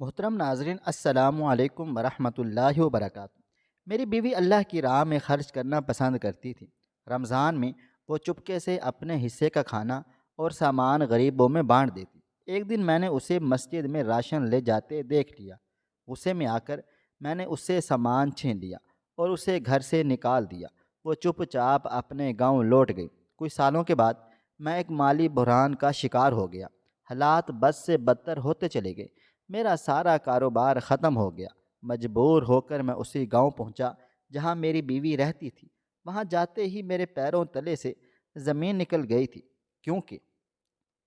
محترم ناظرین، السلام علیکم ورحمۃ اللہ وبرکاتہ۔ میری بیوی اللہ کی راہ میں خرچ کرنا پسند کرتی تھی۔ رمضان میں وہ چپکے سے اپنے حصے کا کھانا اور سامان غریبوں میں بانٹ دیتی۔ ایک دن میں نے اسے مسجد میں راشن لے جاتے دیکھ لیا۔ غصے میں آ کر میں نے اس سے سامان چھین لیا اور اسے گھر سے نکال دیا۔ وہ چپ چاپ اپنے گاؤں لوٹ گئی۔ کچھ سالوں کے بعد میں ایک مالی بحران کا شکار ہو گیا۔ حالات بد سے بدتر ہوتے چلے گئے۔ میرا سارا کاروبار ختم ہو گیا۔ مجبور ہو کر میں اسی گاؤں پہنچا جہاں میری بیوی رہتی تھی۔ وہاں جاتے ہی میرے پیروں تلے سے زمین نکل گئی تھی، کیونکہ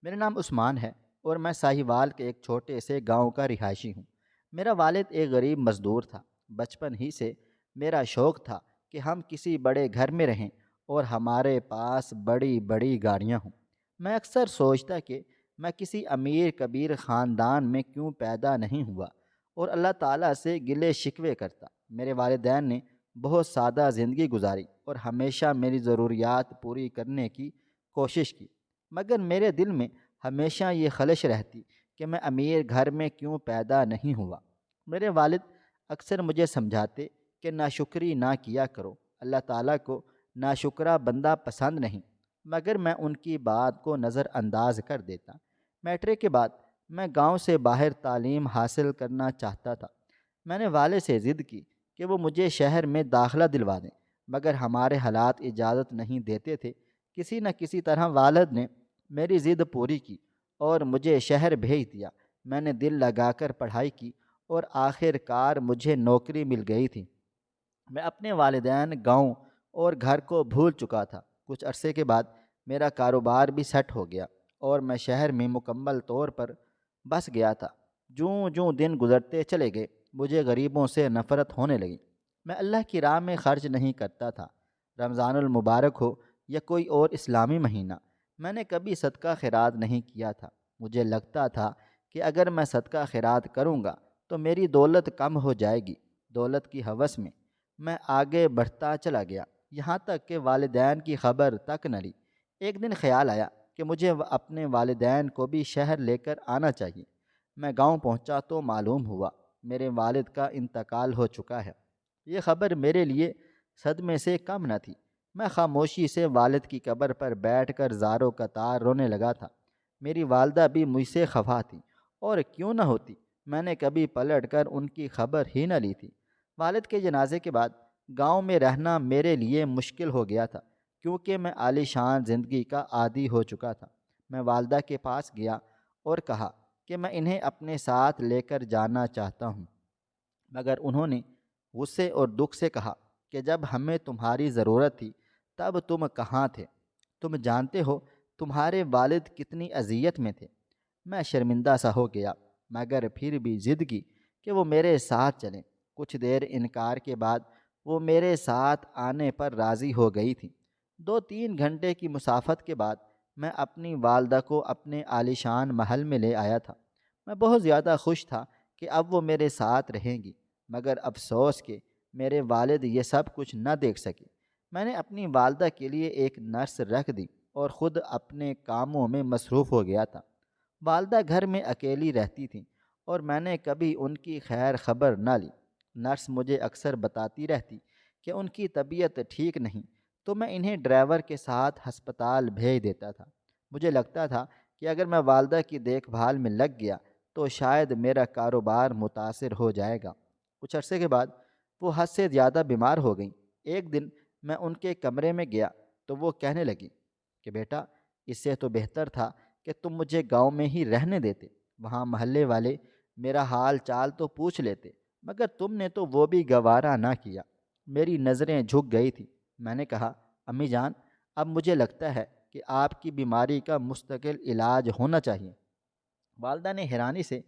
میرا نام عثمان ہے اور میں ساہیوال کے ایک چھوٹے سے گاؤں کا رہائشی ہوں۔ میرا والد ایک غریب مزدور تھا۔ بچپن ہی سے میرا شوق تھا کہ ہم کسی بڑے گھر میں رہیں اور ہمارے پاس بڑی بڑی گاڑیاں ہوں۔ میں اکثر سوچتا کہ میں کسی امیر کبیر خاندان میں کیوں پیدا نہیں ہوا، اور اللہ تعالیٰ سے گلے شکوے کرتا۔ میرے والدین نے بہت سادہ زندگی گزاری اور ہمیشہ میری ضروریات پوری کرنے کی کوشش کی، مگر میرے دل میں ہمیشہ یہ خلش رہتی کہ میں امیر گھر میں کیوں پیدا نہیں ہوا۔ میرے والد اکثر مجھے سمجھاتے کہ ناشکری نہ کیا کرو، اللہ تعالیٰ کو ناشکرہ بندہ پسند نہیں، مگر میں ان کی بات کو نظر انداز کر دیتا۔ میٹرک کے بعد میں گاؤں سے باہر تعلیم حاصل کرنا چاہتا تھا۔ میں نے والد سے ضد کی کہ وہ مجھے شہر میں داخلہ دلوا دیں، مگر ہمارے حالات اجازت نہیں دیتے تھے۔ کسی نہ کسی طرح والد نے میری ضد پوری کی اور مجھے شہر بھیج دیا۔ میں نے دل لگا کر پڑھائی کی اور آخر کار مجھے نوکری مل گئی تھی۔ میں اپنے والدین، گاؤں اور گھر کو بھول چکا تھا۔ کچھ عرصے کے بعد میرا کاروبار بھی سیٹ ہو گیا اور میں شہر میں مکمل طور پر بس گیا تھا۔ جوں جوں دن گزرتے چلے گئے، مجھے غریبوں سے نفرت ہونے لگی۔ میں اللہ کی راہ میں خرچ نہیں کرتا تھا، رمضان المبارک ہو یا کوئی اور اسلامی مہینہ۔ میں نے کبھی صدقہ خیرات نہیں کیا تھا۔ مجھے لگتا تھا کہ اگر میں صدقہ خیرات کروں گا تو میری دولت کم ہو جائے گی۔ دولت کی ہوس میں آگے بڑھتا چلا گیا، یہاں تک کہ والدین کی خبر تک نہ لی۔ ایک دن خیال آیا کہ مجھے اپنے والدین کو بھی شہر لے کر آنا چاہیے۔ میں گاؤں پہنچا تو معلوم ہوا میرے والد کا انتقال ہو چکا ہے۔ یہ خبر میرے لیے صدمے سے کم نہ تھی۔ میں خاموشی سے والد کی قبر پر بیٹھ کر زاروں قطار رونے لگا تھا۔ میری والدہ بھی مجھ سے خفا تھی، اور کیوں نہ ہوتی، میں نے کبھی پلٹ کر ان کی خبر ہی نہ لی تھی۔ والد کے جنازے کے بعد گاؤں میں رہنا میرے لیے مشکل ہو گیا تھا، کیونکہ میں عالی شان زندگی کا عادی ہو چکا تھا۔ میں والدہ کے پاس گیا اور کہا کہ میں انہیں اپنے ساتھ لے کر جانا چاہتا ہوں، مگر انہوں نے غصے اور دکھ سے کہا کہ جب ہمیں تمہاری ضرورت تھی تب تم کہاں تھے؟ تم جانتے ہو تمہارے والد کتنی اذیت میں تھے۔ میں شرمندہ سا ہو گیا، مگر پھر بھی ضد کی کہ وہ میرے ساتھ چلیں۔ کچھ دیر انکار کے بعد وہ میرے ساتھ آنے پر راضی ہو گئی تھی۔ 2-3 گھنٹے کی مسافت کے بعد میں اپنی والدہ کو اپنے عالیشان محل میں لے آیا تھا۔ میں بہت زیادہ خوش تھا کہ اب وہ میرے ساتھ رہیں گی، مگر افسوس کہ میرے والد یہ سب کچھ نہ دیکھ سکے۔ میں نے اپنی والدہ کے لیے ایک نرس رکھ دی اور خود اپنے کاموں میں مصروف ہو گیا تھا۔ والدہ گھر میں اکیلی رہتی تھیں اور میں نے کبھی ان کی خیر خبر نہ لی۔ نرس مجھے اکثر بتاتی رہتی کہ ان کی طبیعت ٹھیک نہیں، تو میں انہیں ڈرائیور کے ساتھ ہسپتال بھیج دیتا تھا۔ مجھے لگتا تھا کہ اگر میں والدہ کی دیکھ بھال میں لگ گیا تو شاید میرا کاروبار متاثر ہو جائے گا۔ کچھ عرصے کے بعد وہ حد سے زیادہ بیمار ہو گئیں۔ ایک دن میں ان کے کمرے میں گیا تو وہ کہنے لگی کہ بیٹا، اس سے تو بہتر تھا کہ تم مجھے گاؤں میں ہی رہنے دیتے، وہاں محلے والے میرا حال چال تو پوچھ لیتے، مگر تم نے تو وہ بھی گوارا نہ کیا۔ میری نظریں جھک گئی تھی۔ میں نے کہا، امی جان، اب مجھے لگتا ہے کہ آپ کی بیماری کا مستقل علاج ہونا چاہیے۔ والدہ نے حیرانی سے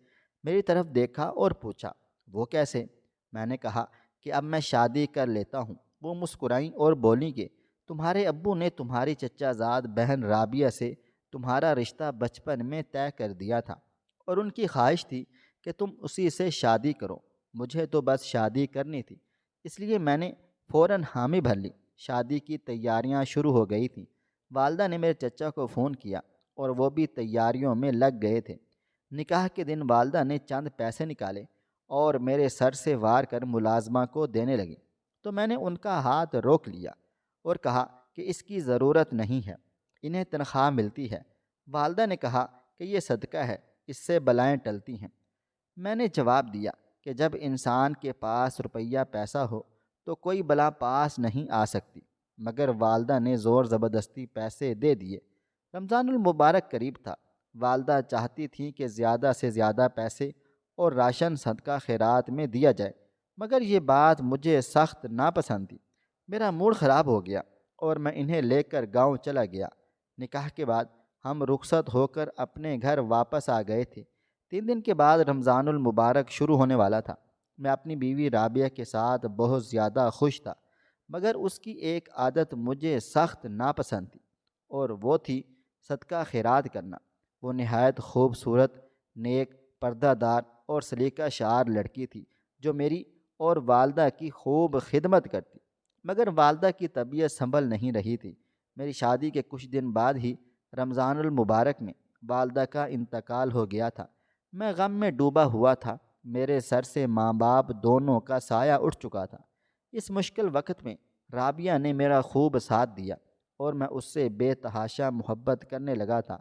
میری طرف دیکھا اور پوچھا، وہ کیسے؟ میں نے کہا کہ اب میں شادی کر لیتا ہوں۔ وہ مسکرائیں اور بولیں کہ تمہارے ابو نے تمہاری چچا زاد بہن رابعہ سے تمہارا رشتہ بچپن میں طے کر دیا تھا، اور ان کی خواہش تھی کہ تم اسی سے شادی کرو۔ مجھے تو بس شادی کرنی تھی، اس لیے میں نے فوراً حامی بھر لی۔ شادی کی تیاریاں شروع ہو گئی تھیں۔ والدہ نے میرے چچا کو فون کیا اور وہ بھی تیاریوں میں لگ گئے تھے۔ نکاح کے دن والدہ نے چند پیسے نکالے اور میرے سر سے وار کر ملازمہ کو دینے لگی، تو میں نے ان کا ہاتھ روک لیا اور کہا کہ اس کی ضرورت نہیں ہے، انہیں تنخواہ ملتی ہے۔ والدہ نے کہا کہ یہ صدقہ ہے، اس سے بلائیں ٹلتی ہیں۔ میں نے جواب دیا کہ جب انسان کے پاس روپیہ پیسہ ہو تو کوئی بلا پاس نہیں آ سکتی، مگر والدہ نے زور زبردستی پیسے دے دیے۔ رمضان المبارک قریب تھا، والدہ چاہتی تھیں کہ زیادہ سے زیادہ پیسے اور راشن صدقہ خیرات میں دیا جائے، مگر یہ بات مجھے سخت ناپسند تھی۔ میرا موڈ خراب ہو گیا اور میں انہیں لے کر گاؤں چلا گیا۔ نکاح کے بعد ہم رخصت ہو کر اپنے گھر واپس آ گئے تھے۔ 3 دن کے بعد رمضان المبارک شروع ہونے والا تھا۔ میں اپنی بیوی رابعہ کے ساتھ بہت زیادہ خوش تھا، مگر اس کی ایک عادت مجھے سخت ناپسند تھی، اور وہ تھی صدقہ خیرات کرنا۔ وہ نہایت خوبصورت، نیک، پردہ دار اور سلیقہ شعار لڑکی تھی، جو میری اور والدہ کی خوب خدمت کرتی، مگر والدہ کی طبیعت سنبھل نہیں رہی تھی۔ میری شادی کے کچھ دن بعد ہی رمضان المبارک میں والدہ کا انتقال ہو گیا تھا۔ میں غم میں ڈوبا ہوا تھا، میرے سر سے ماں باپ دونوں کا سایہ اٹھ چکا تھا۔ اس مشکل وقت میں رابعہ نے میرا خوب ساتھ دیا اور میں اس سے بے تحاشا محبت کرنے لگا تھا،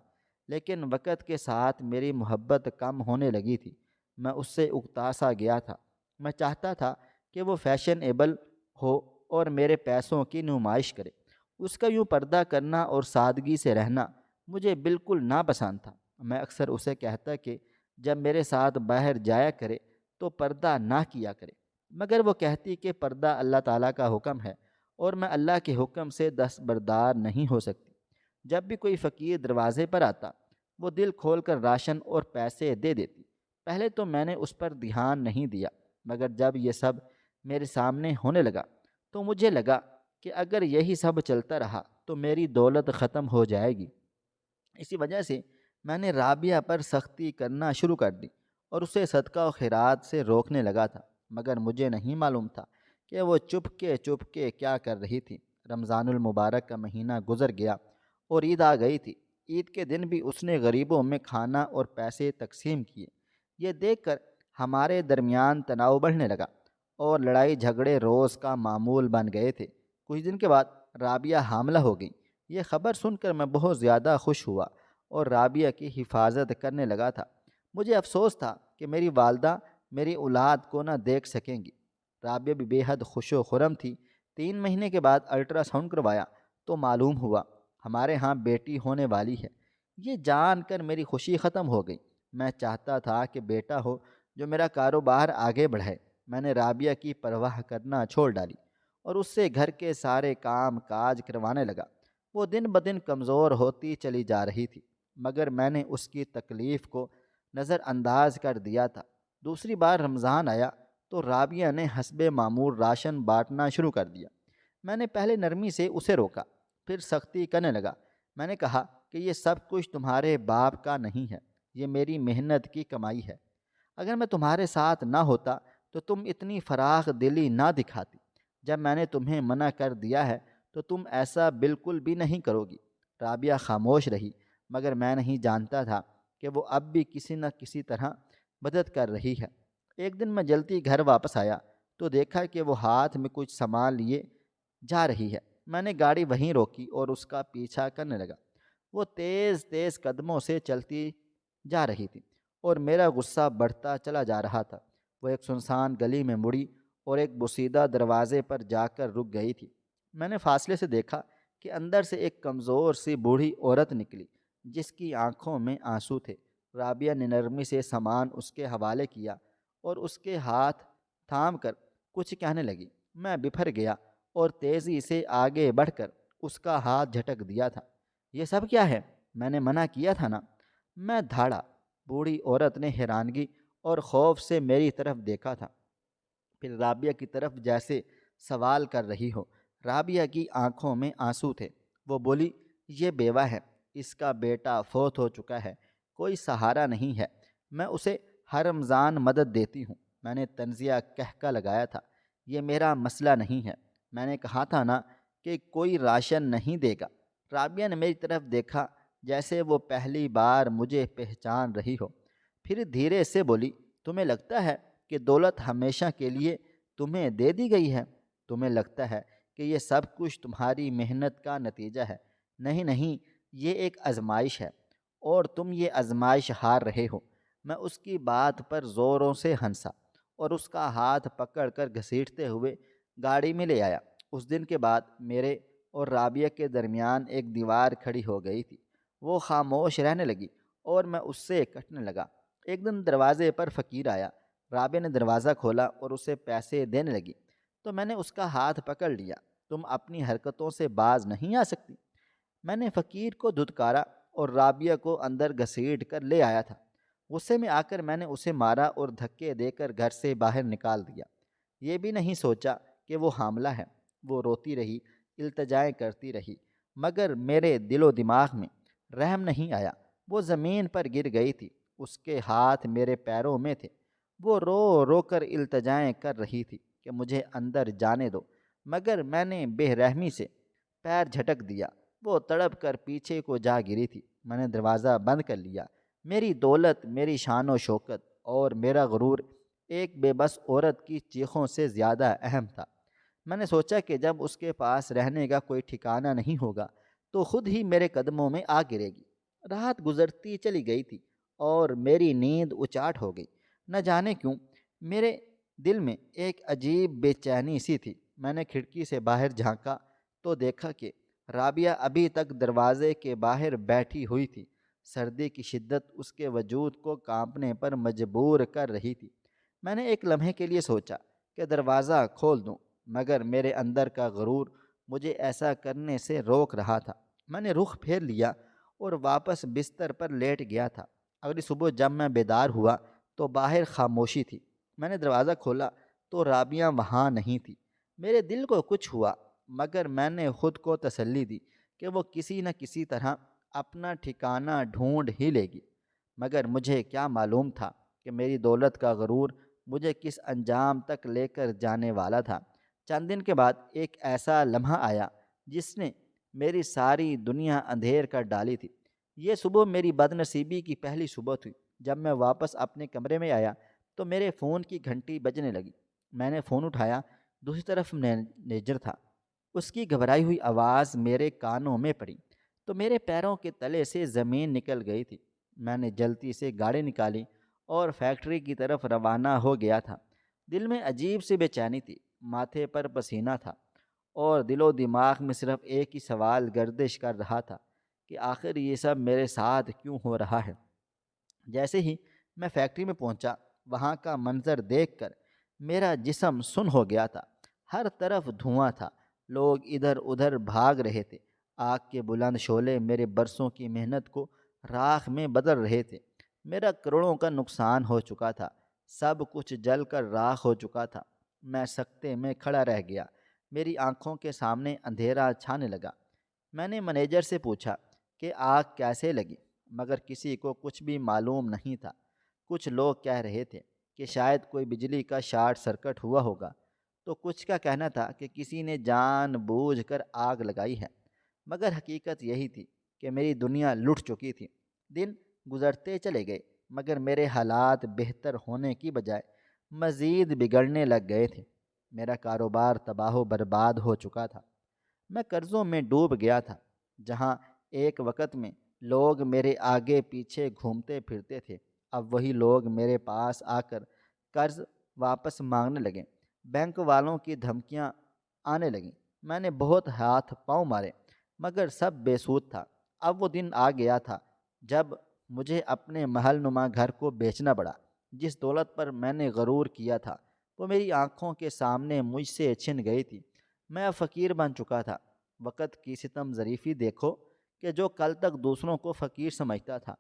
لیکن وقت کے ساتھ میری محبت کم ہونے لگی تھی۔ میں اس سے اکتا سا گیا تھا۔ میں چاہتا تھا کہ وہ فیشن ایبل ہو اور میرے پیسوں کی نمائش کرے۔ اس کا یوں پردہ کرنا اور سادگی سے رہنا مجھے بالکل ناپسند تھا۔ میں اکثر اسے کہتا کہ جب میرے ساتھ باہر جایا کرے تو پردہ نہ کیا کرے، مگر وہ کہتی کہ پردہ اللہ تعالیٰ کا حکم ہے اور میں اللہ کے حکم سے دستبردار نہیں ہو سکتی۔ جب بھی کوئی فقیر دروازے پر آتا، وہ دل کھول کر راشن اور پیسے دے دیتی۔ پہلے تو میں نے اس پر دھیان نہیں دیا، مگر جب یہ سب میرے سامنے ہونے لگا تو مجھے لگا کہ اگر یہی سب چلتا رہا تو میری دولت ختم ہو جائے گی۔ اسی وجہ سے میں نے رابعہ پر سختی کرنا شروع کر دی اور اسے صدقہ و خیرات سے روکنے لگا تھا، مگر مجھے نہیں معلوم تھا کہ وہ چپ کے کیا کر رہی تھی۔ رمضان المبارک کا مہینہ گزر گیا اور عید آ گئی تھی۔ عید کے دن بھی اس نے غریبوں میں کھانا اور پیسے تقسیم کیے۔ یہ دیکھ کر ہمارے درمیان تناؤ بڑھنے لگا اور لڑائی جھگڑے روز کا معمول بن گئے تھے۔ کچھ دن کے بعد رابعہ حاملہ ہو گئی۔ یہ خبر سن کر میں بہت زیادہ خوش ہوا اور رابعہ کی حفاظت کرنے لگا تھا۔ مجھے افسوس تھا کہ میری والدہ میری اولاد کو نہ دیکھ سکیں گی۔ رابعہ بھی بے حد خوش و خرم تھی۔ 3 مہینے کے بعد الٹرا ساؤنڈ کروایا تو معلوم ہوا ہمارے ہاں بیٹی ہونے والی ہے۔ یہ جان کر میری خوشی ختم ہو گئی۔ میں چاہتا تھا کہ بیٹا ہو جو میرا کاروبار آگے بڑھائے۔ میں نے رابعہ کی پرواہ کرنا چھوڑ ڈالی اور اس سے گھر کے سارے کام کاج کروانے لگا۔ وہ دن بدن کمزور ہوتی چلی جا رہی تھی، مگر میں نے اس کی تکلیف کو نظر انداز کر دیا تھا۔ دوسری بار رمضان آیا تو رابعہ نے حسب معمول راشن بانٹنا شروع کر دیا۔ میں نے پہلے نرمی سے اسے روکا، پھر سختی کرنے لگا۔ میں نے کہا کہ یہ سب کچھ تمہارے باپ کا نہیں ہے، یہ میری محنت کی کمائی ہے۔ اگر میں تمہارے ساتھ نہ ہوتا تو تم اتنی فراخ دلی نہ دکھاتی۔ جب میں نے تمہیں منع کر دیا ہے تو تم ایسا بالکل بھی نہیں کرو گی۔ رابعہ خاموش رہی، مگر میں نہیں جانتا تھا کہ وہ اب بھی کسی نہ کسی طرح مدد کر رہی ہے۔ ایک دن میں جلدی گھر واپس آیا تو دیکھا کہ وہ ہاتھ میں کچھ سامان لیے جا رہی ہے۔ میں نے گاڑی وہیں روکی اور اس کا پیچھا کرنے لگا۔ وہ تیز تیز قدموں سے چلتی جا رہی تھی اور میرا غصہ بڑھتا چلا جا رہا تھا۔ وہ ایک سنسان گلی میں مڑی اور ایک بوسیدہ دروازے پر جا کر رک گئی تھی۔ میں نے فاصلے سے دیکھا کہ اندر سے ایک کمزور سی بوڑھی عورت نکلی، جس کی آنکھوں میں آنسو تھے۔ رابعہ نے نرمی سے سامان اس کے حوالے کیا اور اس کے ہاتھ تھام کر کچھ کہنے لگی۔ میں بپھر گیا اور تیزی سے آگے بڑھ کر اس کا ہاتھ جھٹک دیا تھا۔ یہ سب کیا ہے؟ میں نے منع کیا تھا نا۔ میں دھاڑا۔ بوڑھی عورت نے حیرانگی اور خوف سے میری طرف دیکھا تھا، پھر رابعہ کی طرف جیسے سوال کر رہی ہو۔ رابعہ کی آنکھوں میں آنسو تھے۔ وہ بولی، یہ بیوہ ہے، اس کا بیٹا فوت ہو چکا ہے، کوئی سہارا نہیں ہے، میں اسے ہر رمضان مدد دیتی ہوں۔ میں نے طنزیہ کہکا لگایا تھا، یہ میرا مسئلہ نہیں ہے، میں نے کہا تھا نا کہ کوئی راشن نہیں دے گا۔ رابعہ نے میری طرف دیکھا جیسے وہ پہلی بار مجھے پہچان رہی ہو، پھر دھیرے سے بولی، تمہیں لگتا ہے کہ دولت ہمیشہ کے لیے تمہیں دے دی گئی ہے؟ تمہیں لگتا ہے کہ یہ سب کچھ تمہاری محنت کا نتیجہ ہے؟ نہیں نہیں، یہ ایک آزمائش ہے، اور تم یہ آزمائش ہار رہے ہو۔ میں اس کی بات پر زوروں سے ہنسا اور اس کا ہاتھ پکڑ کر گھسیٹتے ہوئے گاڑی میں لے آیا۔ اس دن کے بعد میرے اور رابعہ کے درمیان ایک دیوار کھڑی ہو گئی تھی۔ وہ خاموش رہنے لگی اور میں اس سے کٹنے لگا۔ ایک دن دروازے پر فقیر آیا۔ رابعہ نے دروازہ کھولا اور اسے پیسے دینے لگی تو میں نے اس کا ہاتھ پکڑ لیا۔ تم اپنی حرکتوں سے باز نہیں آ سکتی۔ میں نے فقیر کو دھتکارا اور رابعہ کو اندر گھسیٹ کر لے آیا تھا۔ غصے میں آ کر میں نے اسے مارا اور دھکے دے کر گھر سے باہر نکال دیا۔ یہ بھی نہیں سوچا کہ وہ حاملہ ہے۔ وہ روتی رہی، التجائیں کرتی رہی، مگر میرے دل و دماغ میں رحم نہیں آیا۔ وہ زمین پر گر گئی تھی، اس کے ہاتھ میرے پیروں میں تھے۔ وہ رو رو کر التجائیں کر رہی تھی کہ مجھے اندر جانے دو، مگر میں نے بے رحمی سے پیر جھٹک دیا۔ وہ تڑپ کر پیچھے کو جا گری تھی۔ میں نے دروازہ بند کر لیا۔ میری دولت، میری شان و شوکت اور میرا غرور ایک بے بس عورت کی چیخوں سے زیادہ اہم تھا۔ میں نے سوچا کہ جب اس کے پاس رہنے کا کوئی ٹھکانہ نہیں ہوگا تو خود ہی میرے قدموں میں آ گرے گی۔ رات گزرتی چلی گئی تھی اور میری نیند اچاٹ ہو گئی۔ نہ جانے کیوں میرے دل میں ایک عجیب بے چینی سی تھی۔ میں نے کھڑکی سے باہر جھانکا تو دیکھا کہ رابعہ ابھی تک دروازے کے باہر بیٹھی ہوئی تھی۔ سردی کی شدت اس کے وجود کو کانپنے پر مجبور کر رہی تھی۔ میں نے ایک لمحے کے لیے سوچا کہ دروازہ کھول دوں، مگر میرے اندر کا غرور مجھے ایسا کرنے سے روک رہا تھا۔ میں نے رخ پھیر لیا اور واپس بستر پر لیٹ گیا تھا۔ اگلی صبح جب میں بیدار ہوا تو باہر خاموشی تھی۔ میں نے دروازہ کھولا تو رابعہ وہاں نہیں تھی۔ میرے دل کو کچھ ہوا، مگر میں نے خود کو تسلی دی کہ وہ کسی نہ کسی طرح اپنا ٹھکانہ ڈھونڈ ہی لے گی۔ مگر مجھے کیا معلوم تھا کہ میری دولت کا غرور مجھے کس انجام تک لے کر جانے والا تھا۔ چند دن کے بعد ایک ایسا لمحہ آیا جس نے میری ساری دنیا اندھیر کر ڈالی تھی۔ یہ صبح میری بد نصیبی کی پہلی صبح تھی۔ جب میں واپس اپنے کمرے میں آیا تو میرے فون کی گھنٹی بجنے لگی۔ میں نے فون اٹھایا۔ دوسری طرف مینیجر تھا۔ اس کی گھبرائی ہوئی آواز میرے کانوں میں پڑی تو میرے پیروں کے تلے سے زمین نکل گئی تھی۔ میں نے جلدی سے گاڑی نکالی اور فیکٹری کی طرف روانہ ہو گیا تھا۔ دل میں عجیب سی بے چینی تھی، ماتھے پر پسینہ تھا اور دل و دماغ میں صرف ایک ہی سوال گردش کر رہا تھا کہ آخر یہ سب میرے ساتھ کیوں ہو رہا ہے۔ جیسے ہی میں فیکٹری میں پہنچا، وہاں کا منظر دیکھ کر میرا جسم سن ہو گیا تھا۔ ہر طرف دھواں تھا، لوگ ادھر ادھر بھاگ رہے تھے۔ آگ کے بلند شعلے میرے برسوں کی محنت کو راکھ میں بدل رہے تھے۔ میرا کروڑوں کا نقصان ہو چکا تھا، سب کچھ جل کر راکھ ہو چکا تھا۔ میں سکتے میں کھڑا رہ گیا، میری آنکھوں کے سامنے اندھیرا چھانے لگا۔ میں نے مینیجر سے پوچھا کہ آگ کیسے لگی، مگر کسی کو کچھ بھی معلوم نہیں تھا۔ کچھ لوگ کہہ رہے تھے کہ شاید کوئی بجلی کا شارٹ سرکٹ ہوا ہوگا، تو کچھ کا کہنا تھا کہ کسی نے جان بوجھ کر آگ لگائی ہے، مگر حقیقت یہی تھی کہ میری دنیا لٹ چکی تھی۔ دن گزرتے چلے گئے، مگر میرے حالات بہتر ہونے کی بجائے مزید بگڑنے لگ گئے تھے۔ میرا کاروبار تباہ و برباد ہو چکا تھا۔ میں قرضوں میں ڈوب گیا تھا۔ جہاں ایک وقت میں لوگ میرے آگے پیچھے گھومتے پھرتے تھے، اب وہی لوگ میرے پاس آ کر قرض واپس مانگنے لگے۔ بینک والوں کی دھمکیاں آنے لگیں۔ میں نے بہت ہاتھ پاؤں مارے، مگر سب بے سود تھا۔ اب وہ دن آ گیا تھا جب مجھے اپنے محل نما گھر کو بیچنا پڑا۔ جس دولت پر میں نے غرور کیا تھا وہ میری آنکھوں کے سامنے مجھ سے چھن گئی تھی۔ میں اب فقیر بن چکا تھا۔ وقت کی ستم ظریفی دیکھو کہ جو کل تک دوسروں کو فقیر سمجھتا تھا،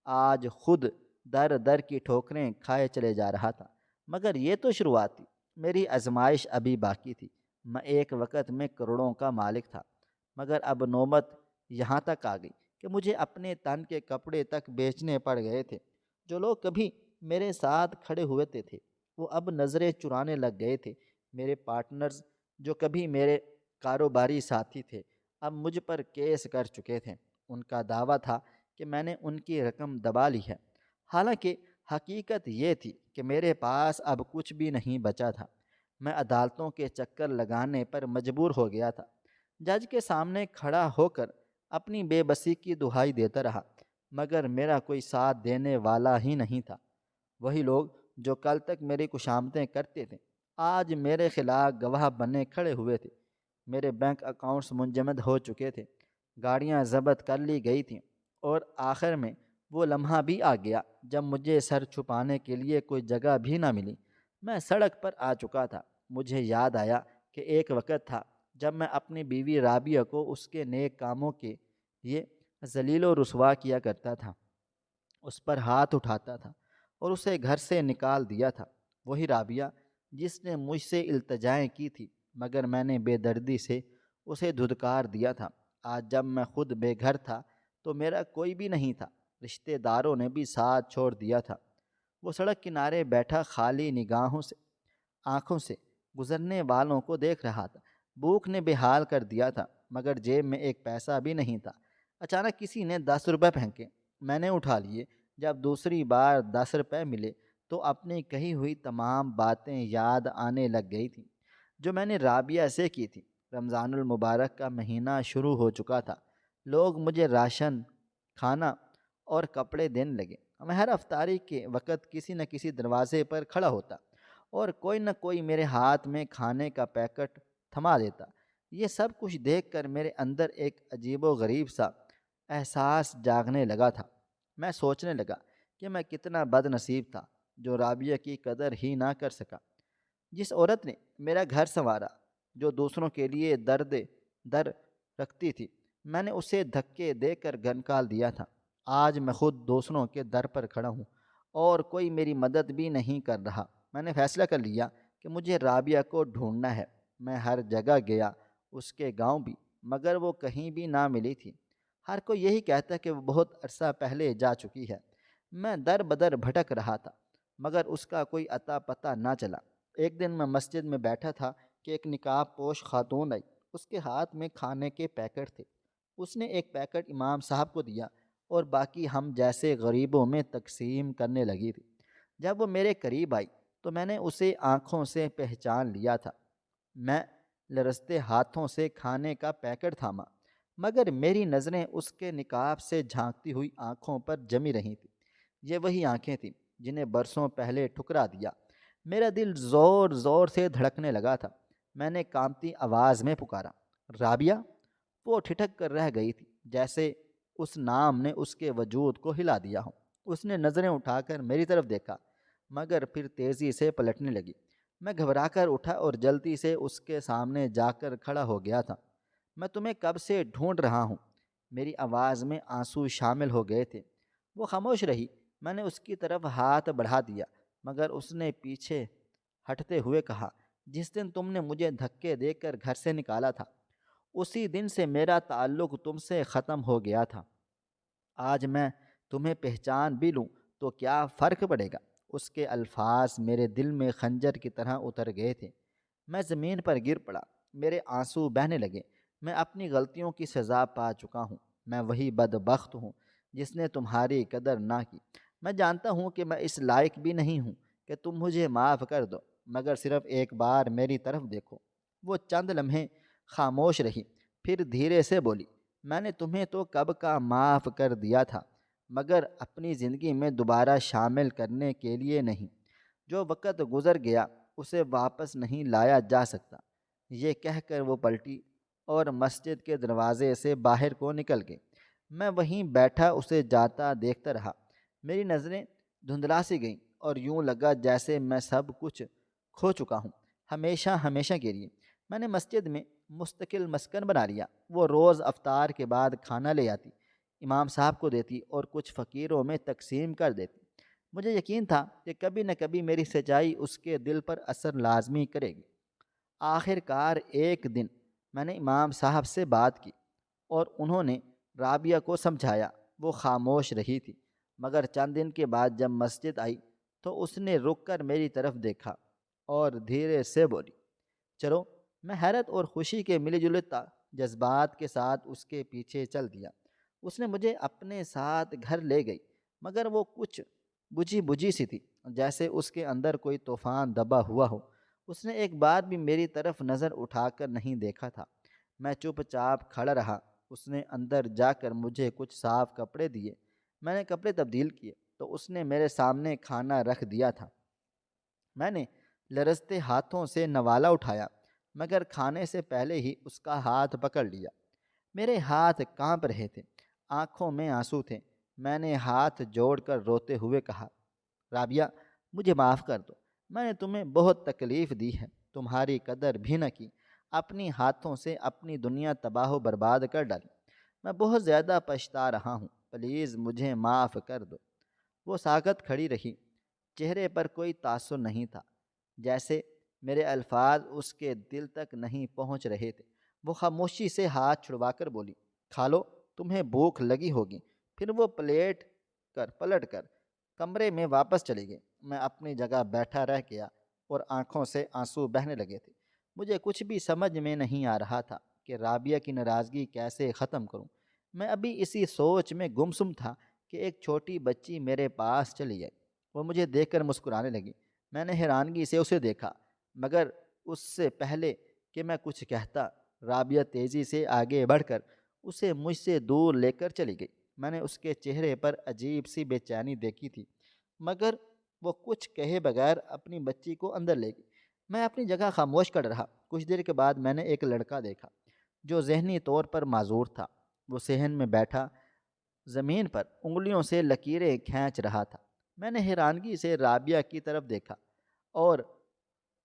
آج خود در در کی ٹھوکریں کھائے چلے جا رہا تھا۔ مگر یہ تو شروعات تھی، میری آزمائش ابھی باقی تھی۔ میں ایک وقت میں کروڑوں کا مالک تھا، مگر اب نوبت یہاں تک آ گئی کہ مجھے اپنے تن کے کپڑے تک بیچنے پڑ گئے تھے۔ جو لوگ کبھی میرے ساتھ کھڑے ہوئے تھے وہ اب نظریں چرانے لگ گئے تھے۔ میرے پارٹنرز جو کبھی میرے کاروباری ساتھی تھے اب مجھ پر کیس کر چکے تھے۔ ان کا دعویٰ تھا کہ میں نے ان کی رقم دبا لی ہے، حالانکہ حقیقت یہ تھی کہ میرے پاس اب کچھ بھی نہیں بچا تھا۔ میں عدالتوں کے چکر لگانے پر مجبور ہو گیا تھا۔ جج کے سامنے کھڑا ہو کر اپنی بے بسی کی دہائی دیتا رہا، مگر میرا کوئی ساتھ دینے والا ہی نہیں تھا۔ وہی لوگ جو کل تک میری کشامتیں کرتے تھے، آج میرے خلاف گواہ بنے کھڑے ہوئے تھے۔ میرے بینک اکاؤنٹس منجمد ہو چکے تھے، گاڑیاں ضبط کر لی گئی تھیں، اور آخر میں وہ لمحہ بھی آ گیا جب مجھے سر چھپانے کے لیے کوئی جگہ بھی نہ ملی۔ میں سڑک پر آ چکا تھا۔ مجھے یاد آیا کہ ایک وقت تھا جب میں اپنی بیوی رابعہ کو اس کے نیک کاموں کے لیے ذلیل و رسوا کیا کرتا تھا، اس پر ہاتھ اٹھاتا تھا اور اسے گھر سے نکال دیا تھا۔ وہی رابعہ جس نے مجھ سے التجائیں کی تھی، مگر میں نے بے دردی سے اسے دھدکار دیا تھا۔ آج جب میں خود بے گھر تھا تو میرا کوئی بھی نہیں تھا، رشتہ داروں نے بھی ساتھ چھوڑ دیا تھا۔ وہ سڑک کنارے بیٹھا خالی آنکھوں سے گزرنے والوں کو دیکھ رہا تھا۔ بھوک نے بے حال کر دیا تھا، مگر جیب میں ایک پیسہ بھی نہیں تھا۔ اچانک کسی نے 10 روپے پھینکے، میں نے اٹھا لیے۔ جب دوسری بار 10 روپے ملے تو اپنی کہی ہوئی تمام باتیں یاد آنے لگ گئی تھیں جو میں نے رابعہ سے کی تھی۔ رمضان المبارک کا مہینہ شروع ہو چکا تھا۔ لوگ مجھے راشن، کھانا اور کپڑے دینے لگے۔ میں ہر افطاری کے وقت کسی نہ کسی دروازے پر کھڑا ہوتا اور کوئی نہ کوئی میرے ہاتھ میں کھانے کا پیکٹ تھما دیتا۔ یہ سب کچھ دیکھ کر میرے اندر ایک عجیب و غریب سا احساس جاگنے لگا تھا۔ میں سوچنے لگا کہ میں کتنا بد نصیب تھا جو رابعہ کی قدر ہی نہ کر سکا۔ جس عورت نے میرا گھر سنوارا، جو دوسروں کے لیے در رکھتی تھی، میں نے اسے دھکے دے کر گھر نکال دیا تھا۔ آج میں خود دوسروں کے در پر کھڑا ہوں اور کوئی میری مدد بھی نہیں کر رہا۔ میں نے فیصلہ کر لیا کہ مجھے رابعہ کو ڈھونڈنا ہے۔ میں ہر جگہ گیا، اس کے گاؤں بھی، مگر وہ کہیں بھی نہ ملی تھی۔ ہر کوئی یہی کہتا ہے کہ وہ بہت عرصہ پہلے جا چکی ہے۔ میں در بدر بھٹک رہا تھا، مگر اس کا کوئی اتا پتہ نہ چلا۔ ایک دن میں مسجد میں بیٹھا تھا کہ ایک نقاب پوش خاتون آئی۔ اس کے ہاتھ میں کھانے کے پیکٹ تھے۔ اس نے ایک پیکٹ امام صاحب کو دیا اور باقی ہم جیسے غریبوں میں تقسیم کرنے لگی تھی۔ جب وہ میرے قریب آئی تو میں نے اسے آنکھوں سے پہچان لیا تھا۔ میں لرزتے ہاتھوں سے کھانے کا پیکٹ تھاما، مگر میری نظریں اس کے نقاب سے جھانکتی ہوئی آنکھوں پر جمی رہی تھیں۔ یہ وہی آنکھیں تھیں جنہیں برسوں پہلے ٹھکرا دیا۔ میرا دل زور زور سے دھڑکنے لگا تھا۔ میں نے کانپتی آواز میں پکارا، رابعہ! وہ ٹھٹک کر رہ گئی تھی، جیسے اس نام نے اس کے وجود کو ہلا دیا ہو۔ اس نے نظریں اٹھا کر میری طرف دیکھا، مگر پھر تیزی سے پلٹنے لگی۔ میں گھبرا کر اٹھا اور جلدی سے اس کے سامنے جا کر کھڑا ہو گیا تھا۔ میں تمہیں کب سے ڈھونڈ رہا ہوں۔ میری آواز میں آنسو شامل ہو گئے تھے۔ وہ خاموش رہی۔ میں نے اس کی طرف ہاتھ بڑھا دیا، مگر اس نے پیچھے ہٹتے ہوئے کہا، جس دن تم نے مجھے دھکے دے کر گھر سے نکالا تھا، اسی دن سے میرا تعلق تم سے ختم ہو گیا تھا۔ آج میں تمہیں پہچان بھی لوں تو کیا فرق پڑے گا؟ اس کے الفاظ میرے دل میں خنجر کی طرح اتر گئے تھے۔ میں زمین پر گر پڑا، میرے آنسو بہنے لگے۔ میں اپنی غلطیوں کی سزا پا چکا ہوں۔ میں وہی بدبخت ہوں جس نے تمہاری قدر نہ کی۔ میں جانتا ہوں کہ میں اس لائق بھی نہیں ہوں کہ تم مجھے معاف کر دو، مگر صرف ایک بار میری طرف دیکھو۔ وہ چند لمحے خاموش رہی، پھر دھیرے سے بولی، میں نے تمہیں تو کب کا معاف کر دیا تھا، مگر اپنی زندگی میں دوبارہ شامل کرنے کے لیے نہیں۔ جو وقت گزر گیا اسے واپس نہیں لایا جا سکتا۔ یہ کہہ کر وہ پلٹی اور مسجد کے دروازے سے باہر کو نکل گئی۔ میں وہیں بیٹھا اسے جاتا دیکھتا رہا۔ میری نظریں دھندلا سی گئیں اور یوں لگا جیسے میں سب کچھ کھو چکا ہوں، ہمیشہ ہمیشہ کے لیے۔ میں نے مسجد میں مستقل مسکن بنا لیا۔ وہ روز افطار کے بعد کھانا لے آتی، امام صاحب کو دیتی اور کچھ فقیروں میں تقسیم کر دیتی۔ مجھے یقین تھا کہ کبھی نہ کبھی میری سچائی اس کے دل پر اثر لازمی کرے گی۔ آخر کار ایک دن میں نے امام صاحب سے بات کی اور انہوں نے رابعہ کو سمجھایا۔ وہ خاموش رہی تھی، مگر چند دن کے بعد جب مسجد آئی تو اس نے رک کر میری طرف دیکھا اور دھیرے سے بولی، چلو۔ میں حیرت اور خوشی کے ملے جلے جذبات کے ساتھ اس کے پیچھے چل دیا۔ اس نے مجھے اپنے ساتھ گھر لے گئی، مگر وہ کچھ بجھی بجھی سی تھی، جیسے اس کے اندر کوئی طوفان دبا ہوا ہو۔ اس نے ایک بار بھی میری طرف نظر اٹھا کر نہیں دیکھا تھا۔ میں چپ چاپ کھڑا رہا۔ اس نے اندر جا کر مجھے کچھ صاف کپڑے دیے۔ میں نے کپڑے تبدیل کیے تو اس نے میرے سامنے کھانا رکھ دیا تھا۔ میں نے لرزتے ہاتھوں سے نوالا اٹھایا، مگر کھانے سے پہلے ہی اس کا ہاتھ پکڑ لیا۔ میرے ہاتھ کانپ رہے تھے، آنکھوں میں آنسو تھے۔ میں نے ہاتھ جوڑ کر روتے ہوئے کہا، رابعہ، مجھے معاف کر دو۔ میں نے تمہیں بہت تکلیف دی ہے، تمہاری قدر بھی نہ کی، اپنی ہاتھوں سے اپنی دنیا تباہ و برباد کر ڈالی۔ میں بہت زیادہ پچھتا رہا ہوں، پلیز مجھے معاف کر دو۔ وہ ساکت کھڑی رہی، چہرے پر کوئی تاثر نہیں تھا، جیسے میرے الفاظ اس کے دل تک نہیں پہنچ رہے تھے۔ وہ خاموشی سے ہاتھ چھڑوا کر بولی، کھا لو، تمہیں بھوک لگی ہوگی۔ پھر وہ پلٹ کر کمرے میں واپس چلی گئی۔ میں اپنی جگہ بیٹھا رہ گیا اور آنکھوں سے آنسو بہنے لگے تھے۔ مجھے کچھ بھی سمجھ میں نہیں آ رہا تھا کہ رابعہ کی ناراضگی کیسے ختم کروں۔ میں ابھی اسی سوچ میں گمسم تھا کہ ایک چھوٹی بچی میرے پاس چلی گئی۔ وہ مجھے دیکھ کر مسکرانے لگی۔ میں نے حیرانگی سے اسے دیکھا، مگر اس سے پہلے کہ میں کچھ کہتا، رابعہ تیزی سے آگے بڑھ کر اسے مجھ سے دور لے کر چلی گئی۔ میں نے اس کے چہرے پر عجیب سی بے چینی دیکھی تھی، مگر وہ کچھ کہے بغیر اپنی بچی کو اندر لے گئی۔ میں اپنی جگہ خاموش کھڑا رہا۔ کچھ دیر کے بعد میں نے ایک لڑکا دیکھا جو ذہنی طور پر معذور تھا۔ وہ صحن میں بیٹھا زمین پر انگلیوں سے لکیریں کھینچ رہا تھا۔ میں نے حیرانگی سے رابعہ کی طرف دیکھا اور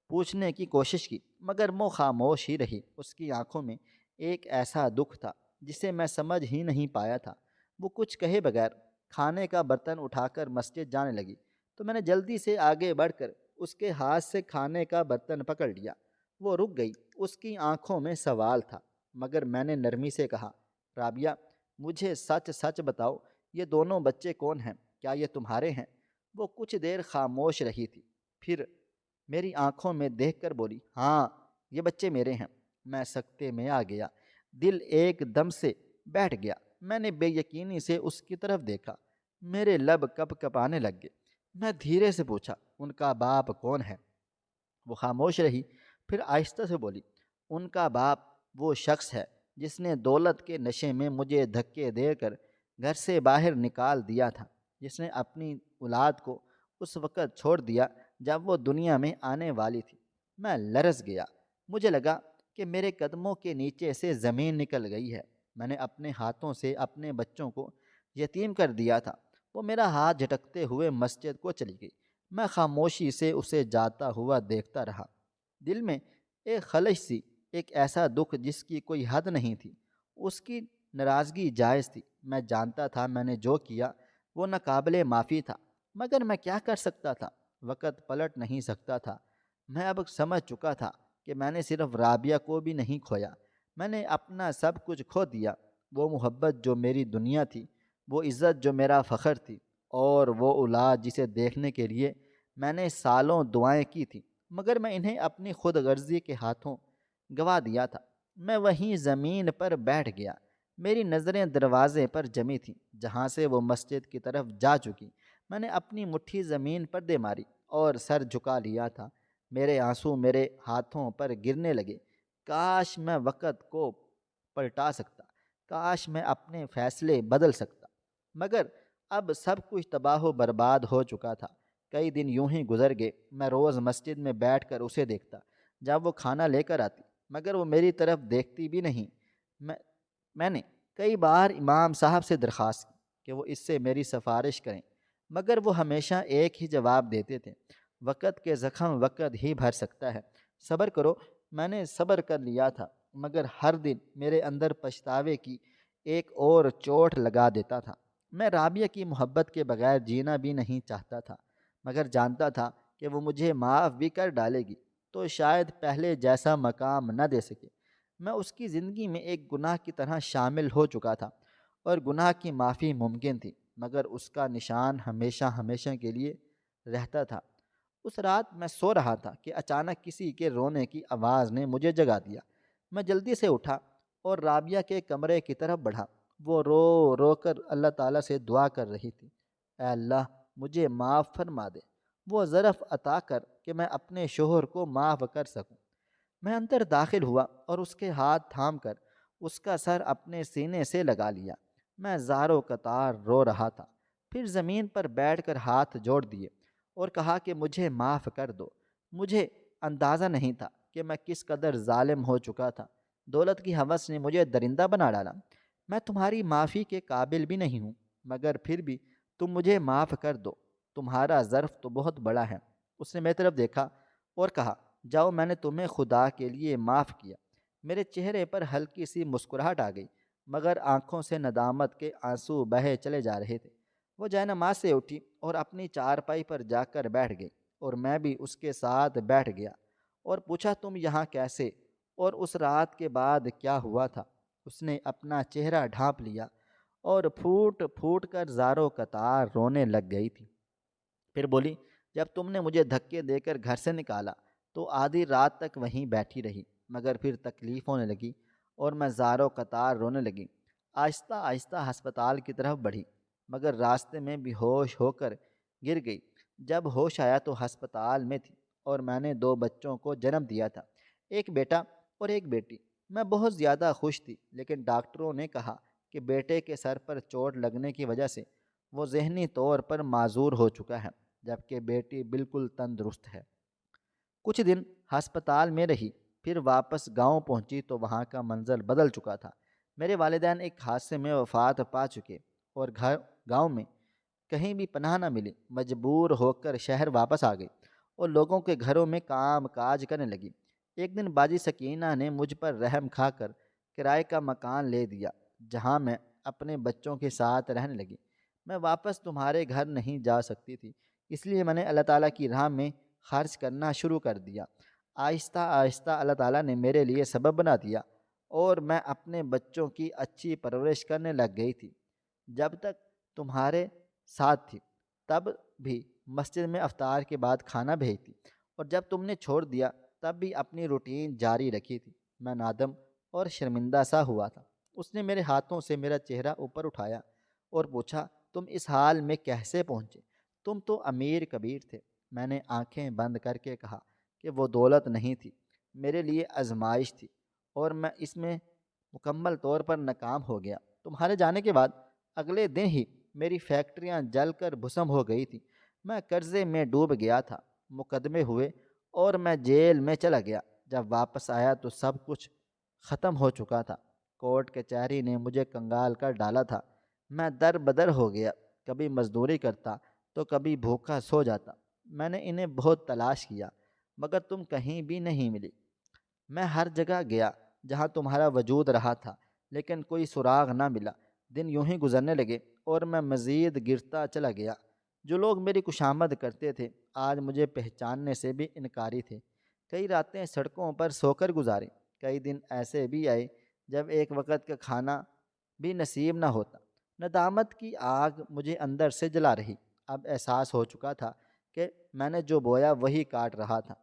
پوچھنے کی کوشش کی، مگر وہ خاموش ہی رہی۔ اس کی آنکھوں میں ایک ایسا دکھ تھا جسے میں سمجھ ہی نہیں پایا تھا۔ وہ کچھ کہے بغیر کھانے کا برتن اٹھا کر مسجد جانے لگی، تو میں نے جلدی سے آگے بڑھ کر اس کے ہاتھ سے کھانے کا برتن پکڑ لیا۔ وہ رک گئی، اس کی آنکھوں میں سوال تھا، مگر میں نے نرمی سے کہا، رابعہ، مجھے سچ سچ بتاؤ، یہ دونوں بچے کون ہیں؟ کیا یہ تمہارے ہیں؟ وہ کچھ دیر خاموش رہی تھی، پھر میری آنکھوں میں دیکھ کر بولی، ہاں، یہ بچے میرے ہیں۔ میں سکتے میں آ گیا، دل ایک دم سے بیٹھ گیا۔ میں نے بے یقینی سے اس کی طرف دیکھا، میرے لب کپ کپانے لگ گئے۔ میں دھیرے سے پوچھا، ان کا باپ کون ہے؟ وہ خاموش رہی، پھر آہستہ سے بولی، ان کا باپ وہ شخص ہے جس نے دولت کے نشے میں مجھے دھکے دے کر گھر سے باہر نکال دیا تھا، جس نے اپنی اولاد کو اس وقت چھوڑ دیا جب وہ دنیا میں آنے والی تھی۔ میں لرز گیا، مجھے لگا کہ میرے قدموں کے نیچے سے زمین نکل گئی ہے۔ میں نے اپنے ہاتھوں سے اپنے بچوں کو یتیم کر دیا تھا۔ وہ میرا ہاتھ جھٹکتے ہوئے مسجد کو چلی گئی۔ میں خاموشی سے اسے جاتا ہوا دیکھتا رہا، دل میں ایک خلش سی، ایک ایسا دکھ جس کی کوئی حد نہیں تھی۔ اس کی ناراضگی جائز تھی، میں جانتا تھا میں نے جو کیا وہ ناقابل معافی تھا، مگر میں کیا کر سکتا تھا؟ وقت پلٹ نہیں سکتا تھا۔ میں اب سمجھ چکا تھا کہ میں نے صرف رابعہ کو بھی نہیں کھویا، میں نے اپنا سب کچھ کھو دیا۔ وہ محبت جو میری دنیا تھی، وہ عزت جو میرا فخر تھی، اور وہ اولاد جسے دیکھنے کے لیے میں نے سالوں دعائیں کی تھیں، مگر میں انہیں اپنی خود غرضی کے ہاتھوں گوا دیا تھا۔ میں وہیں زمین پر بیٹھ گیا، میری نظریں دروازے پر جمی تھیں جہاں سے وہ مسجد کی طرف جا چکی۔ میں نے اپنی مٹھی زمین پر دے ماری اور سر جھکا لیا تھا۔ میرے آنسو میرے ہاتھوں پر گرنے لگے۔ کاش میں وقت کو پلٹا سکتا، کاش میں اپنے فیصلے بدل سکتا، مگر اب سب کچھ تباہ و برباد ہو چکا تھا۔ کئی دن یوں ہی گزر گئے۔ میں روز مسجد میں بیٹھ کر اسے دیکھتا جب وہ کھانا لے کر آتی، مگر وہ میری طرف دیکھتی بھی نہیں۔ میں نے کئی بار امام صاحب سے درخواست کی کہ وہ اس سے میری سفارش کریں، مگر وہ ہمیشہ ایک ہی جواب دیتے تھے، وقت کے زخم وقت ہی بھر سکتا ہے، صبر کرو۔ میں نے صبر کر لیا تھا، مگر ہر دن میرے اندر پچھتاوے کی ایک اور چوٹ لگا دیتا تھا۔ میں رابعہ کی محبت کے بغیر جینا بھی نہیں چاہتا تھا، مگر جانتا تھا کہ وہ مجھے معاف بھی کر ڈالے گی تو شاید پہلے جیسا مقام نہ دے سکے۔ میں اس کی زندگی میں ایک گناہ کی طرح شامل ہو چکا تھا، اور گناہ کی معافی ممکن تھی، مگر اس کا نشان ہمیشہ ہمیشہ کے لیے رہتا تھا۔ اس رات میں سو رہا تھا کہ اچانک کسی کے رونے کی آواز نے مجھے جگا دیا۔ میں جلدی سے اٹھا اور رابعہ کے کمرے کی طرف بڑھا۔ وہ رو رو کر اللہ تعالیٰ سے دعا کر رہی تھی، اے اللہ، مجھے معاف فرما دے، وہ ظرف عطا کر کہ میں اپنے شوہر کو معاف کر سکوں۔ میں اندر داخل ہوا اور اس کے ہاتھ تھام کر اس کا سر اپنے سینے سے لگا لیا۔ میں زاروں قطار رو رہا تھا۔ پھر زمین پر بیٹھ کر ہاتھ جوڑ دیے اور کہا کہ مجھے معاف کر دو۔ مجھے اندازہ نہیں تھا کہ میں کس قدر ظالم ہو چکا تھا۔ دولت کی ہوس نے مجھے درندہ بنا ڈالا۔ میں تمہاری معافی کے قابل بھی نہیں ہوں، مگر پھر بھی تم مجھے معاف کر دو، تمہارا ظرف تو بہت بڑا ہے۔ اس نے میری طرف دیکھا اور کہا، جاؤ، میں نے تمہیں خدا کے لیے معاف کیا۔ میرے چہرے پر ہلکی سی مسکراہٹ آ گئی، مگر آنکھوں سے ندامت کے آنسو بہے چلے جا رہے تھے۔ وہ جائے نماز سے اٹھی اور اپنی چارپائی پر جا کر بیٹھ گئی، اور میں بھی اس کے ساتھ بیٹھ گیا اور پوچھا، تم یہاں کیسے اور اس رات کے بعد کیا ہوا تھا؟ اس نے اپنا چہرہ ڈھانپ لیا اور پھوٹ پھوٹ کر زاروں قطار رونے لگ گئی تھی۔ پھر بولی، جب تم نے مجھے دھکے دے کر گھر سے نکالا تو آدھی رات تک وہیں بیٹھی رہی، مگر پھر تکلیف ہونے لگی اور میں زاروں قطار رونے لگی۔ آہستہ آہستہ ہسپتال کی طرف بڑھی، مگر راستے میں بے ہوش ہو کر گر گئی۔ جب ہوش آیا تو ہسپتال میں تھی اور میں نے 2 بچوں کو جنم دیا تھا، ایک بیٹا اور ایک بیٹی۔ میں بہت زیادہ خوش تھی، لیکن ڈاکٹروں نے کہا کہ بیٹے کے سر پر چوٹ لگنے کی وجہ سے وہ ذہنی طور پر معذور ہو چکا ہے، جبکہ بیٹی بالکل تندرست ہے۔ کچھ دن ہسپتال میں رہی، پھر واپس گاؤں پہنچی تو وہاں کا منظر بدل چکا تھا۔ میرے والدین ایک حادثے میں وفات پا چکے اور گاؤں میں کہیں بھی پناہ نہ ملی۔ مجبور ہو کر شہر واپس آ گئی اور لوگوں کے گھروں میں کام کاج کرنے لگی۔ ایک دن باجی سکینہ نے مجھ پر رحم کھا کر کرائے کا مکان لے دیا، جہاں میں اپنے بچوں کے ساتھ رہنے لگی۔ میں واپس تمہارے گھر نہیں جا سکتی تھی، اس لیے میں نے اللہ تعالیٰ کی راہ میں خرچ کرنا شروع کر دیا۔ آہستہ آہستہ اللہ تعالیٰ نے میرے لیے سبب بنا دیا اور میں اپنے بچوں کی اچھی پرورش کرنے لگ گئی تھی۔ جب تک تمہارے ساتھ تھی تب بھی مسجد میں افطار کے بعد کھانا بھیجتی، اور جب تم نے چھوڑ دیا تب بھی اپنی روٹین جاری رکھی تھی۔ میں نادم اور شرمندہ سا ہوا تھا۔ اس نے میرے ہاتھوں سے میرا چہرہ اوپر اٹھایا اور پوچھا، تم اس حال میں کیسے پہنچے؟ تم تو امیر کبیر تھے۔ میں نے آنکھیں بند کر کے کہا کہ وہ دولت نہیں تھی، میرے لیے آزمائش تھی، اور میں اس میں مکمل طور پر ناکام ہو گیا۔ تمہارے جانے کے بعد اگلے دن ہی میری فیکٹریاں جل کر بھسم ہو گئی تھی۔ میں قرضے میں ڈوب گیا تھا، مقدمے ہوئے اور میں جیل میں چلا گیا۔ جب واپس آیا تو سب کچھ ختم ہو چکا تھا۔ کورٹ کچہری نے مجھے کنگال کر ڈالا تھا۔ میں در بدر ہو گیا، کبھی مزدوری کرتا تو کبھی بھوکا سو جاتا۔ میں نے انہیں بہت تلاش کیا، مگر تم کہیں بھی نہیں ملی۔ میں ہر جگہ گیا جہاں تمہارا وجود رہا تھا، لیکن کوئی سراغ نہ ملا۔ دن یوں ہی گزرنے لگے اور میں مزید گرتا چلا گیا۔ جو لوگ میری خوشامد کرتے تھے آج مجھے پہچاننے سے بھی انکاری تھے۔ کئی راتیں سڑکوں پر سو کر گزاری۔ کئی دن ایسے بھی آئے جب ایک وقت کا کھانا بھی نصیب نہ ہوتا۔ ندامت کی آگ مجھے اندر سے جلا رہی۔ اب احساس ہو چکا تھا کہ میں نے جو بویا وہی کاٹ رہا تھا۔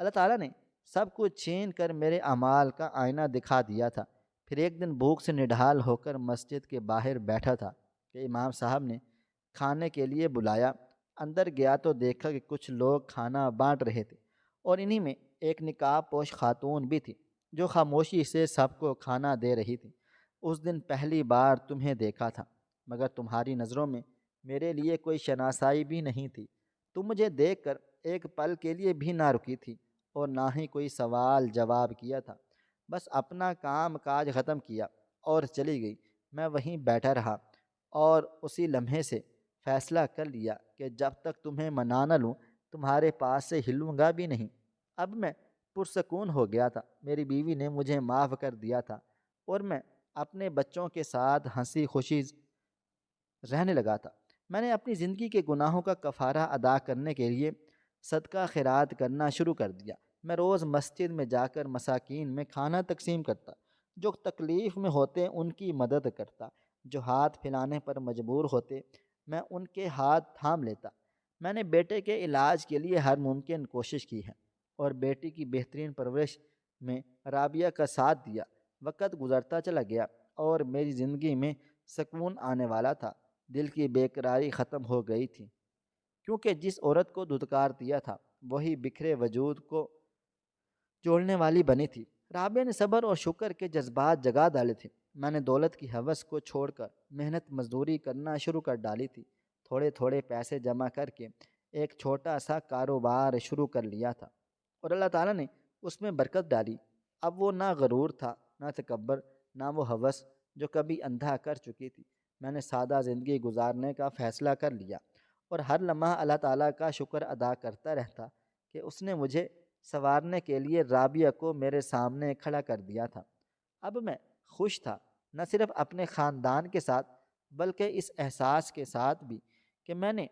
اللہ تعالیٰ نے سب کچھ چھین کر میرے اعمال کا آئینہ دکھا دیا تھا۔ پھر ایک دن بھوک سے نڈھال ہو کر مسجد کے باہر بیٹھا تھا کہ امام صاحب نے کھانے کے لیے بلایا۔ اندر گیا تو دیکھا کہ کچھ لوگ کھانا بانٹ رہے تھے، اور انہی میں ایک نقاب پوش خاتون بھی تھی جو خاموشی سے سب کو کھانا دے رہی تھی۔ اس دن پہلی بار تمہیں دیکھا تھا، مگر تمہاری نظروں میں میرے لیے کوئی شناسائی بھی نہیں تھی۔ تم مجھے دیکھ کر ایک پل کے لیے بھی نہ رکی تھی اور نہ ہی کوئی سوال جواب کیا تھا۔ بس اپنا کام کاج ختم کیا اور چلی گئی۔ میں وہیں بیٹھا رہا اور اسی لمحے سے فیصلہ کر لیا کہ جب تک تمہیں منا نہ لوں تمہارے پاس سے ہلوں گا بھی نہیں۔ اب میں پرسکون ہو گیا تھا۔ میری بیوی نے مجھے معاف کر دیا تھا اور میں اپنے بچوں کے ساتھ ہنسی خوشی رہنے لگا تھا۔ میں نے اپنی زندگی کے گناہوں کا کفارہ ادا کرنے کے لیے صدقہ خیرات کرنا شروع کر دیا۔ میں روز مسجد میں جا کر مساکین میں کھانا تقسیم کرتا، جو تکلیف میں ہوتے ان کی مدد کرتا، جو ہاتھ پھیلانے پر مجبور ہوتے میں ان کے ہاتھ تھام لیتا۔ میں نے بیٹے کے علاج کے لیے ہر ممکن کوشش کی ہے اور بیٹی کی بہترین پرورش میں رابعہ کا ساتھ دیا۔ وقت گزرتا چلا گیا اور میری زندگی میں سکون آنے والا تھا۔ دل کی بے قراری ختم ہو گئی تھی۔ کیونکہ جس عورت کو دھتکار دیا تھا وہی بکھرے وجود کو جوڑنے والی بنی تھی۔ رابعہ نے صبر اور شکر کے جذبات جگا ڈالے تھے۔ میں نے دولت کی ہوس کو چھوڑ کر محنت مزدوری کرنا شروع کر ڈالی تھی۔ تھوڑے تھوڑے پیسے جمع کر کے ایک چھوٹا سا کاروبار شروع کر لیا تھا، اور اللہ تعالیٰ نے اس میں برکت ڈالی۔ اب وہ نہ غرور تھا، نہ تکبر، نہ وہ ہوس جو کبھی اندھا کر چکی تھی۔ میں نے سادہ زندگی گزارنے کا فیصلہ کر لیا، اور ہر لمحہ اللہ تعالیٰ کا شکر ادا کرتا رہتا کہ اس نے مجھے سنوارنے کے لیے رابعہ کو میرے سامنے کھڑا کر دیا تھا۔ اب میں خوش تھا، نہ صرف اپنے خاندان کے ساتھ بلکہ اس احساس کے ساتھ بھی کہ میں نے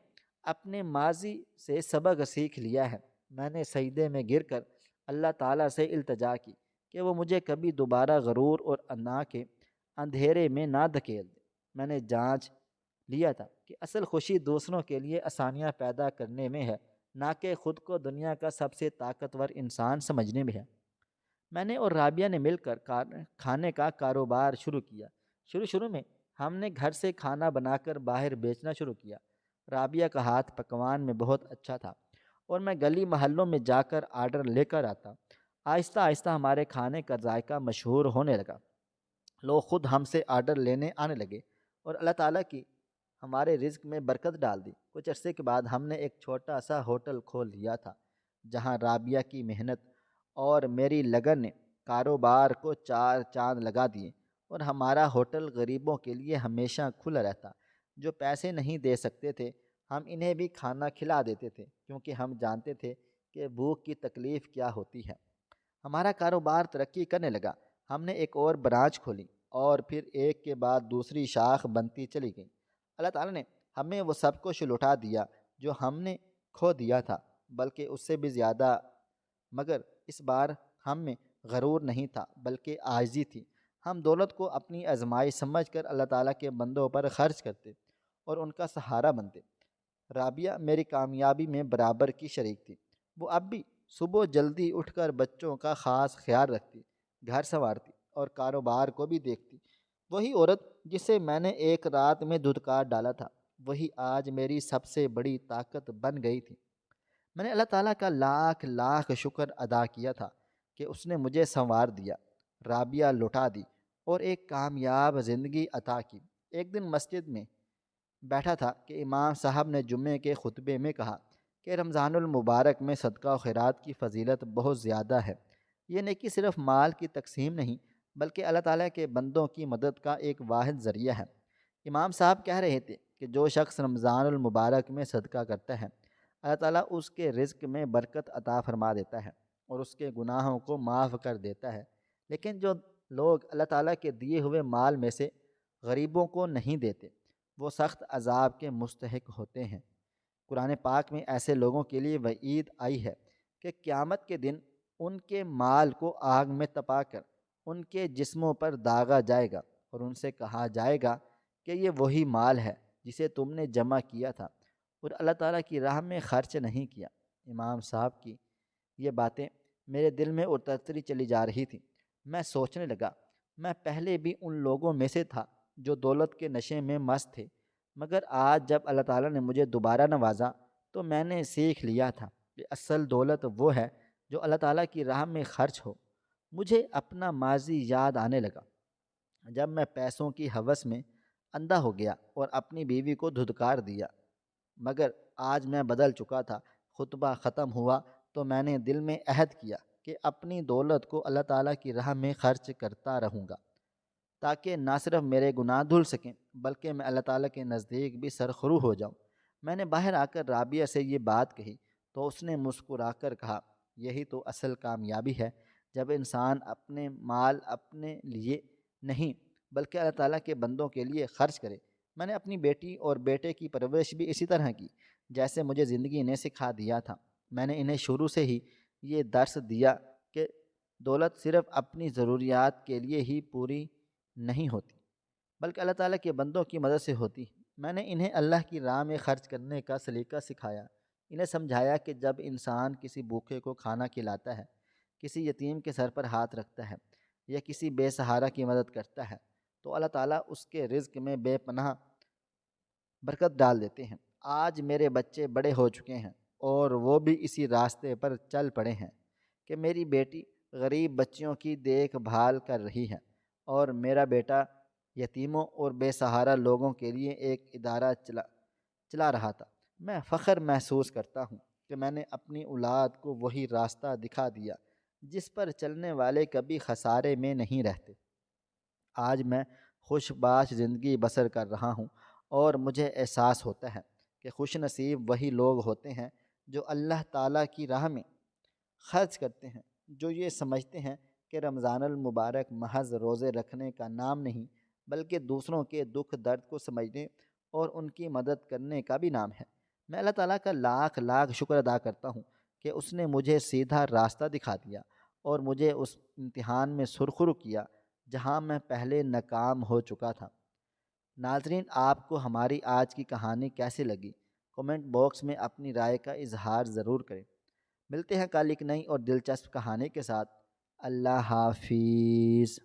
اپنے ماضی سے سبق سیکھ لیا ہے۔ میں نے سجدے میں گر کر اللہ تعالیٰ سے التجا کی کہ وہ مجھے کبھی دوبارہ غرور اور انا کے اندھیرے میں نہ دھکیل دے۔ میں نے جانچ لیا تھا کہ اصل خوشی دوسروں کے لیے آسانیاں پیدا کرنے میں ہے، نہ کہ خود کو دنیا کا سب سے طاقتور انسان سمجھنے میں ہے۔ میں نے اور رابعہ نے مل کر کھانے کا کاروبار شروع کیا۔ شروع میں ہم نے گھر سے کھانا بنا کر باہر بیچنا شروع کیا۔ رابعہ کا ہاتھ پکوان میں بہت اچھا تھا، اور میں گلی محلوں میں جا کر آرڈر لے کر آتا۔ آہستہ آہستہ ہمارے کھانے کا ذائقہ مشہور ہونے لگا۔ لوگ خود ہم سے آرڈر لینے آنے لگے، اور اللہ تعالیٰ کی ہمارے رزق میں برکت ڈال دی۔ کچھ عرصے کے بعد ہم نے ایک چھوٹا سا ہوٹل کھول لیا تھا، جہاں رابعہ کی محنت اور میری لگن نے کاروبار کو چار چاند لگا دیے، اور ہمارا ہوٹل غریبوں کے لیے ہمیشہ کھلا رہتا۔ جو پیسے نہیں دے سکتے تھے ہم انہیں بھی کھانا کھلا دیتے تھے، کیونکہ ہم جانتے تھے کہ بھوک کی تکلیف کیا ہوتی ہے۔ ہمارا کاروبار ترقی کرنے لگا۔ ہم نے ایک اور برانچ کھولی، اور پھر ایک کے بعد دوسری شاخ بنتی چلی گئی۔ اللہ تعالیٰ نے ہمیں وہ سب کچھ لوٹا دیا جو ہم نے کھو دیا تھا، بلکہ اس سے بھی زیادہ۔ مگر اس بار ہم میں غرور نہیں تھا بلکہ عاجزی تھی۔ ہم دولت کو اپنی آزمائش سمجھ کر اللہ تعالیٰ کے بندوں پر خرچ کرتے اور ان کا سہارا بنتے۔ رابعہ میری کامیابی میں برابر کی شریک تھی۔ وہ اب بھی صبح جلدی اٹھ کر بچوں کا خاص خیال رکھتی، گھر سنوارتی اور کاروبار کو بھی دیکھتی۔ وہی عورت جسے میں نے ایک رات میں دھتکار ڈالا تھا، وہی آج میری سب سے بڑی طاقت بن گئی تھی۔ میں نے اللہ تعالیٰ کا لاکھ لاکھ شکر ادا کیا تھا کہ اس نے مجھے سنوار دیا، رابعہ لوٹا دی، اور ایک کامیاب زندگی عطا کی۔ ایک دن مسجد میں بیٹھا تھا کہ امام صاحب نے جمعے کے خطبے میں کہا کہ رمضان المبارک میں صدقہ و خیرات کی فضیلت بہت زیادہ ہے۔ یہ نیکی صرف مال کی تقسیم نہیں بلکہ اللہ تعالیٰ کے بندوں کی مدد کا ایک واحد ذریعہ ہے۔ امام صاحب کہہ رہے تھے کہ جو شخص رمضان المبارک میں صدقہ کرتا ہے، اللہ تعالیٰ اس کے رزق میں برکت عطا فرما دیتا ہے اور اس کے گناہوں کو معاف کر دیتا ہے۔ لیکن جو لوگ اللہ تعالیٰ کے دیے ہوئے مال میں سے غریبوں کو نہیں دیتے، وہ سخت عذاب کے مستحق ہوتے ہیں۔ قرآن پاک میں ایسے لوگوں کے لیے وعید آئی ہے کہ قیامت کے دن ان کے مال کو آگ میں تپا کر ان کے جسموں پر داغا جائے گا، اور ان سے کہا جائے گا کہ یہ وہی مال ہے جسے تم نے جمع کیا تھا اور اللہ تعالیٰ کی راہ میں خرچ نہیں کیا۔ امام صاحب کی یہ باتیں میرے دل میں اترتی چلی جا رہی تھیں۔ میں سوچنے لگا، میں پہلے بھی ان لوگوں میں سے تھا جو دولت کے نشے میں مست تھے، مگر آج جب اللہ تعالیٰ نے مجھے دوبارہ نوازا تو میں نے سیکھ لیا تھا کہ اصل دولت وہ ہے جو اللہ تعالیٰ کی راہ میں خرچ ہو۔ مجھے اپنا ماضی یاد آنے لگا جب میں پیسوں کی ہوس میں اندھا ہو گیا اور اپنی بیوی کو دھتکار دیا، مگر آج میں بدل چکا تھا۔ خطبہ ختم ہوا تو میں نے دل میں عہد کیا کہ اپنی دولت کو اللہ تعالیٰ کی راہ میں خرچ کرتا رہوں گا، تاکہ نہ صرف میرے گناہ دھل سکیں بلکہ میں اللہ تعالیٰ کے نزدیک بھی سرخرو ہو جاؤں۔ میں نے باہر آ کر رابعہ سے یہ بات کہی تو اس نے مسکرا کر کہا، یہی تو اصل کامیابی ہے، جب انسان اپنے مال اپنے لیے نہیں بلکہ اللہ تعالیٰ کے بندوں کے لیے خرچ کرے۔ میں نے اپنی بیٹی اور بیٹے کی پرورش بھی اسی طرح کی جیسے مجھے زندگی نے سکھا دیا تھا۔ میں نے انہیں شروع سے ہی یہ درس دیا کہ دولت صرف اپنی ضروریات کے لیے ہی پوری نہیں ہوتی بلکہ اللہ تعالیٰ کے بندوں کی مدد سے ہوتی ہے۔ میں نے انہیں اللہ کی راہ میں خرچ کرنے کا سلیقہ سکھایا۔ انہیں سمجھایا کہ جب انسان کسی بھوکے کو کھانا کھلاتا ہے، کسی یتیم کے سر پر ہاتھ رکھتا ہے یا کسی بے سہارا کی مدد کرتا ہے تو اللہ تعالیٰ اس کے رزق میں بے پناہ برکت ڈال دیتے ہیں۔ آج میرے بچے بڑے ہو چکے ہیں اور وہ بھی اسی راستے پر چل پڑے ہیں کہ میری بیٹی غریب بچیوں کی دیکھ بھال کر رہی ہے اور میرا بیٹا یتیموں اور بے سہارا لوگوں کے لیے ایک ادارہ چلا رہا تھا۔ میں فخر محسوس کرتا ہوں کہ میں نے اپنی اولاد کو وہی راستہ دکھا دیا جس پر چلنے والے کبھی خسارے میں نہیں رہتے۔ آج میں خوش باش زندگی بسر کر رہا ہوں اور مجھے احساس ہوتا ہے کہ خوش نصیب وہی لوگ ہوتے ہیں جو اللہ تعالیٰ کی راہ میں خرچ کرتے ہیں، جو یہ سمجھتے ہیں کہ رمضان المبارک محض روزے رکھنے کا نام نہیں بلکہ دوسروں کے دکھ درد کو سمجھنے اور ان کی مدد کرنے کا بھی نام ہے۔ میں اللہ تعالیٰ کا لاکھ لاکھ شکر ادا کرتا ہوں کہ اس نے مجھے سیدھا راستہ دکھا دیا اور مجھے اس امتحان میں سرخرو کیا جہاں میں پہلے ناکام ہو چکا تھا۔ ناظرین، آپ کو ہماری آج کی کہانی کیسی لگی؟ کومنٹ باکس میں اپنی رائے کا اظہار ضرور کریں۔ ملتے ہیں کل ایک نئی اور دلچسپ کہانی کے ساتھ۔ اللہ حافظ۔